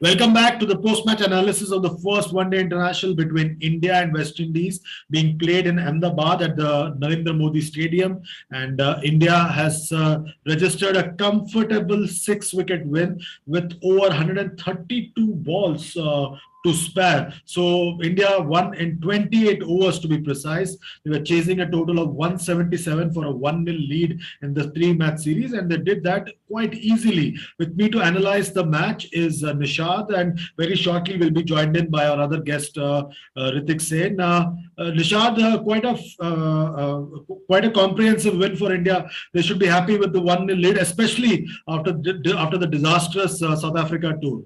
Welcome back to the post-match analysis of the first one-day international between India and West Indies being played in Ahmedabad at the Narendra Modi Stadium. And India has registered a comfortable six-wicket win with over 132 balls to spare. So India won in 28 overs to be precise. They were chasing a total of 177 for a 1-0 lead in the three-match series, and they did that quite easily. With me to analyze the match is Nishad, and very shortly we'll be joined in by our other guest, Ritik Sen. Nishad, quite a comprehensive win for India. They should be happy with the 1-0 lead, especially after the disastrous South Africa tour.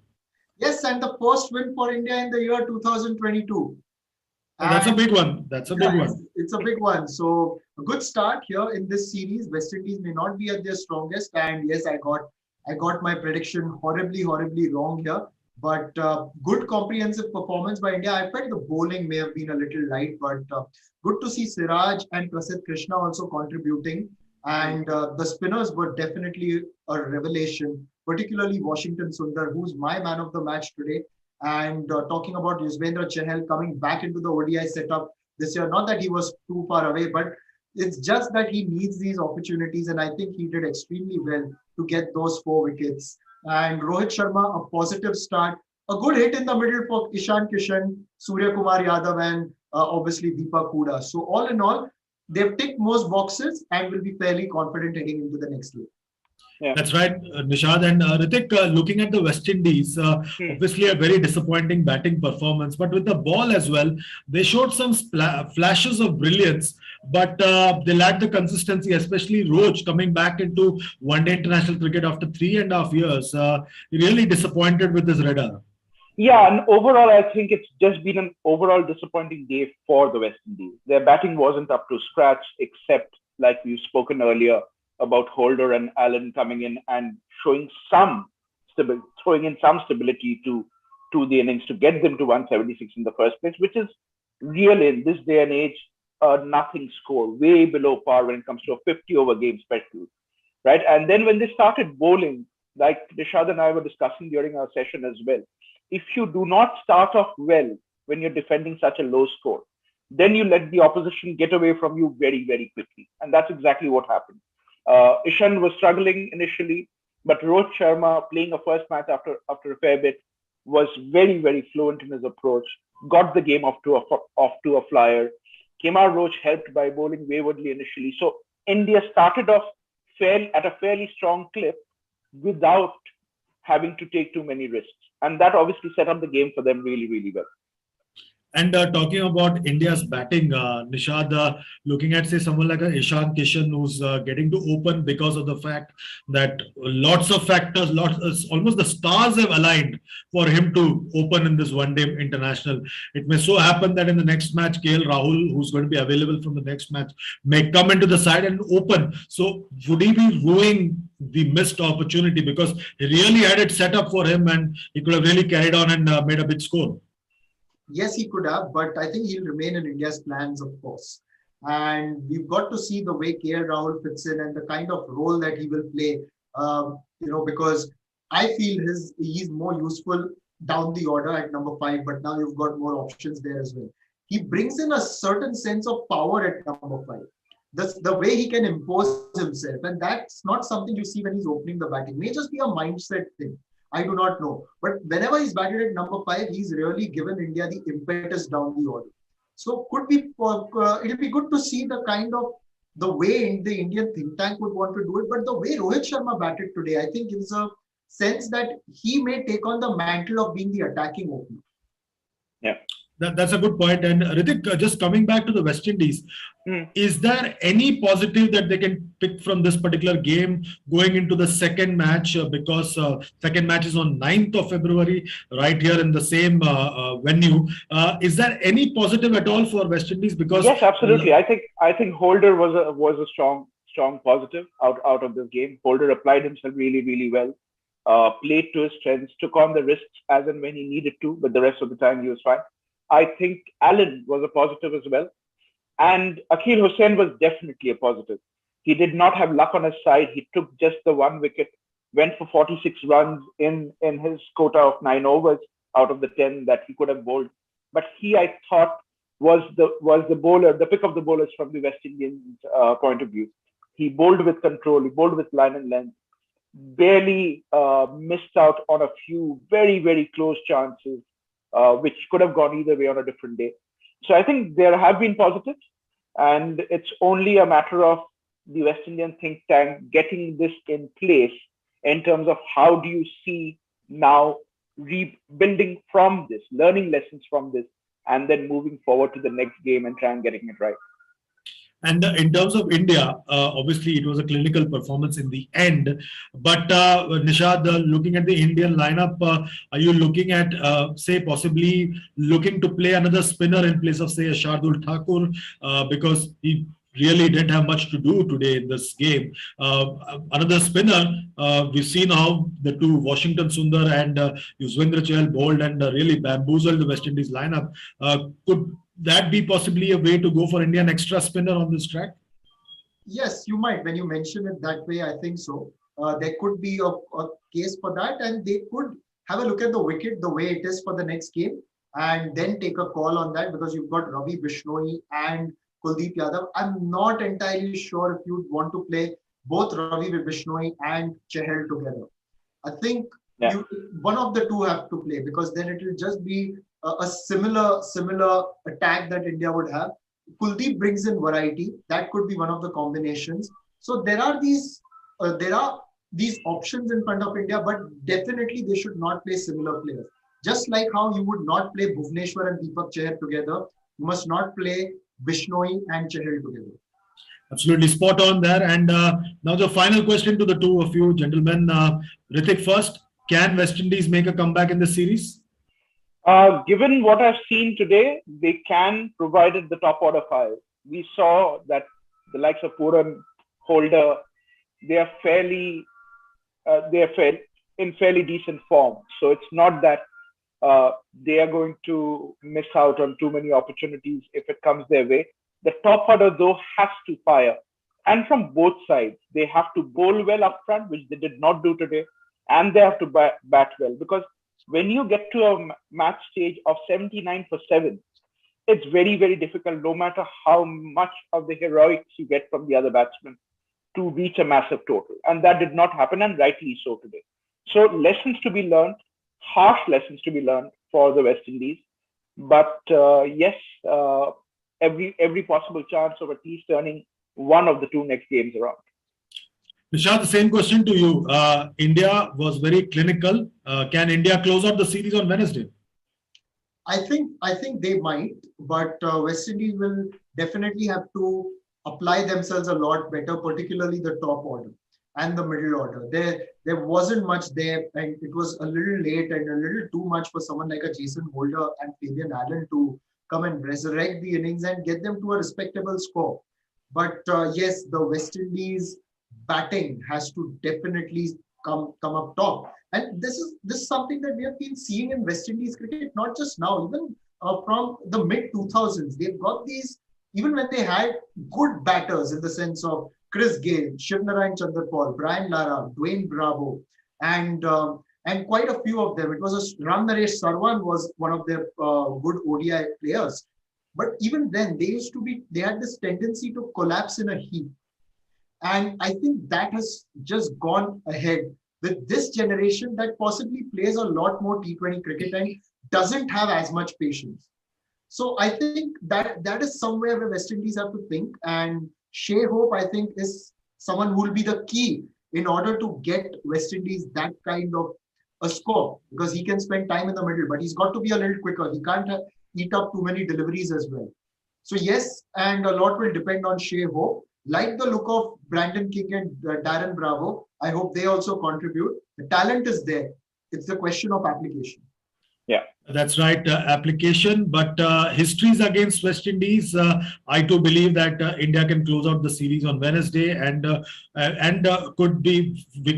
Yes, and the first win for India in the year 2022. That's a big one. That's a big one. It's a big one. So a good start here in this series. West Indies may not be at their strongest, and yes, I got my prediction horribly wrong here. But good comprehensive performance by India. I felt the bowling may have been a little light, but good to see Siraj and Prasidh Krishna also contributing. And the spinners were definitely a revelation, particularly Washington Sundar, who's my man of the match today. And talking about Yuzvendra Chahal coming back into the ODI setup this year, not that he was too far away, but it's just that he needs these opportunities. And I think he did extremely well to get those 4 wickets. And Rohit Sharma, a positive start, a good hit in the middle for Ishan Kishan, Surya Kumar Yadav, and obviously Deepak Hooda. So all in all, they've ticked most boxes and will be fairly confident heading into the next year. Yeah. That's right, Nishad. And Ritik, looking at the West Indies, obviously a very disappointing batting performance, but with the ball as well, they showed some flashes of brilliance, but they lacked the consistency, especially Roach coming back into one-day international cricket after 3.5 years. Really disappointed with his radar. Yeah, and overall, I think it's just been an overall disappointing day for the West Indies. Their batting wasn't up to scratch, except, like we've spoken earlier, about Holder and Allen coming in and showing throwing in some stability to the innings to get them to 176 in the first place, which is really in this day and age nothing score, way below par when it comes to a 50-over game, especially, right? And then when they started bowling, like Nishad and I were discussing during our session as well, if you do not start off well when you're defending such a low score, then you let the opposition get away from you very quickly, and that's exactly what happened. Ishan was struggling initially, but Rohit Sharma, playing a first match after a fair bit, was very fluent in his approach, got the game off to a flyer. Kemar Roach helped by bowling waywardly initially. So India started off at a fairly strong clip without having to take too many risks. And that obviously set up the game for them really well. And talking about India's batting, Nishad, looking at, say, someone like Ishan Kishan, who's getting to open because of the fact that lots of factors, almost the stars have aligned for him to open in this one-day international. It may so happen that in the next match, KL Rahul, who's going to be available from the next match, may come into the side and open. So would he be ruining the missed opportunity? Because he really had it set up for him and he could have really carried on and made a big score. Yes, he could have, but I think he'll remain in India's plans, of course. And we've got to see the way KL Rahul fits in and the kind of role that he will play, because I feel he's more useful down the order at number 5, but now you've got more options there as well. He brings in a certain sense of power at number 5. That's the way he can impose himself. And that's not something you see when he's opening the batting. It may just be a mindset thing. I do not know. But whenever he's batted at number 5, he's really given India the impetus down the order. So it'll be good to see the way the Indian think tank would want to do it. But the way Rohit Sharma batted today, I think gives a sense that he may take on the mantle of being the attacking opener. Yeah. That's a good point. And Ritik, just coming back to the West Indies, is there any positive that they can pick from this particular game going into the second match? Because second match is on 9th of February, right here in the same venue. Is there any positive at all for West Indies? Because yes, absolutely. I think Holder was a strong positive out of this game. Holder applied himself really well. Played to his strengths, took on the risks as and when he needed to, but the rest of the time he was fine. I think Allen was a positive as well. And Akhil Hussain was definitely a positive. He did not have luck on his side. He took just the 1 wicket went for 46 runs in his quota of 9 overs out of the 10 that he could have bowled. But he, I thought, was the bowler, the pick of the bowlers from the West Indians point of view. He bowled with control, he bowled with line and length, barely missed out on a few very, very close chances, which could have gone either way on a different day. So I think there have been positives, and it's only a matter of the West Indian think tank getting this in place in terms of how do you see now rebuilding from this, learning lessons from this, and then moving forward to the next game and try and getting it right. And in terms of India, obviously it was a clinical performance in the end. But Nishad, looking at the Indian lineup, are you looking at, say, possibly looking to play another spinner in place of, say, a Shardul Thakur, because he really didn't have much to do today in this game. Another spinner, we've seen how the two Washington Sundar and Yuzvendra Chahal bowled and really bamboozled the West Indies lineup. Could that be possibly a way to go for India, an extra spinner on this track? Yes, you might. When you mention it that way, I think so. There could be a case for that, and they could have a look at the wicket the way it is for the next game and then take a call on that, because you've got Ravi Bishnoi and Kuldeep Yadav. I'm not entirely sure if you'd want to play both Ravi Bishnoi and Chahal together. I think one of the two have to play, because then it will just be a similar attack that India would have. Kuldeep brings in variety. That could be one of the combinations. So there are these options in front of India, but definitely they should not play similar players. Just like how you would not play Bhuvneshwar and Deepak Chahar together, you must not play Bishnoi and Chahal together. Absolutely spot on there. And now the final question to the two of you gentlemen. Ritik first, can West Indies make a comeback in the series? Given what I've seen today, they can, provided the top order fires. We saw that the likes of Puran, Holder, they are in fairly decent form. So it's not that they are going to miss out on too many opportunities if it comes their way. The top order, though, has to fire. And from both sides, they have to bowl well up front, which they did not do today, and they have to bat well. Because when you get to a match stage of 79 for 7, it's very, very difficult, no matter how much of the heroics you get from the other batsmen, to reach a massive total. And that did not happen, and rightly so today. So lessons to be learned, harsh lessons to be learned for the West Indies. But yes, every possible chance of at least turning one of the two next games around. Nishad, the same question to you. India was very clinical. Can India close out the series on Wednesday? I think they might, but West Indies will definitely have to apply themselves a lot better, particularly the top order and the middle order. There wasn't much there, and it was a little late and a little too much for someone like a Jason Holder and Fabian Allen to come and resurrect the innings and get them to a respectable score. But yes, the West Indies batting has to definitely come up top. And this is something that we have been seeing in West Indies cricket, not just now, even from the mid 2000s. They've got these, even when they had good batters in the sense of Chris Gayle, Shivnarayan Chanderpaul, Brian Lara, Dwayne Bravo, and quite a few of them. It was Ram Naresh Sarwan was one of their good ODI players. But even then, they had this tendency to collapse in a heap. And I think that has just gone ahead with this generation that possibly plays a lot more T20 cricket and doesn't have as much patience. So I think that is somewhere where West Indies have to think. And Shea Hope, I think, is someone who will be the key in order to get West Indies that kind of a score, because he can spend time in the middle, but he's got to be a little quicker. He can't eat up too many deliveries as well. So yes, and a lot will depend on Shea Hope. Like the look of Brandon King and Darren Bravo, I hope they also contribute. The talent is there. It's the question of application. Yeah, that's right, application. But histories against West Indies, I too believe that India can close out the series on Wednesday, and we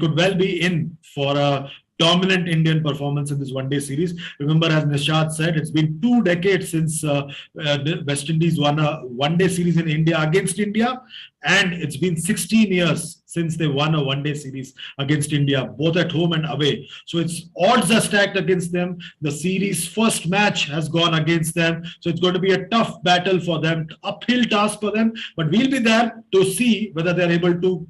could well be in for a dominant Indian performance in this one-day series. Remember, as Nishad said, it's been 2 decades since the West Indies won a one-day series in India against India, And it's been 16 years since they won a one-day series against India, both at home and away. So it's odds are stacked against them. The series first match has gone against them. So it's going to be a tough battle for them, uphill task for them. But we'll be there to see whether they're able to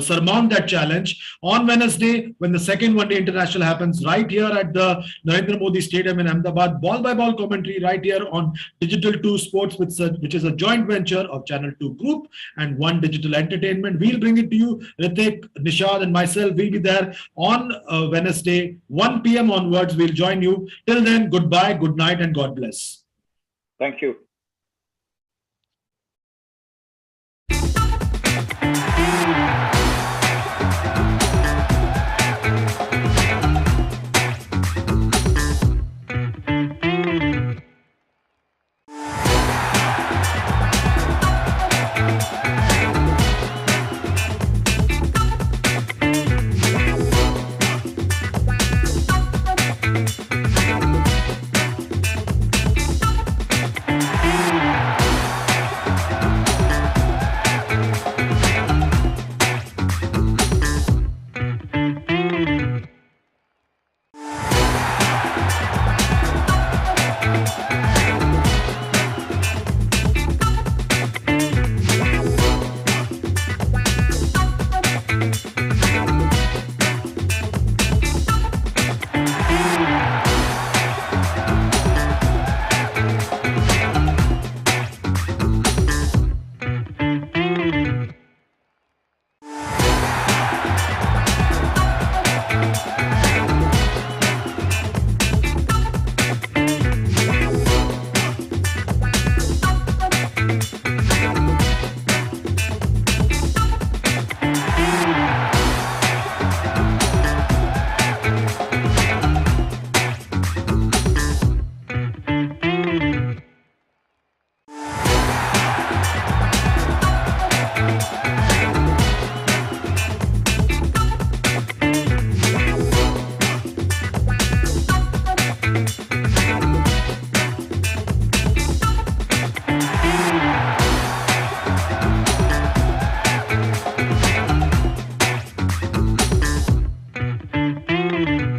surmount that challenge on Wednesday when the second one-day international happens right here at the Narendra Modi Stadium in Ahmedabad. Ball-by-ball commentary right here on Digital 2 Sports, which is a joint venture of Channel 2 Group and One Digital Entertainment. We'll bring it to you. Ritik, Nishad and myself will be there on Wednesday, 1 p.m. onwards. We'll join you. Till then, goodbye, good night, and God bless. Thank you.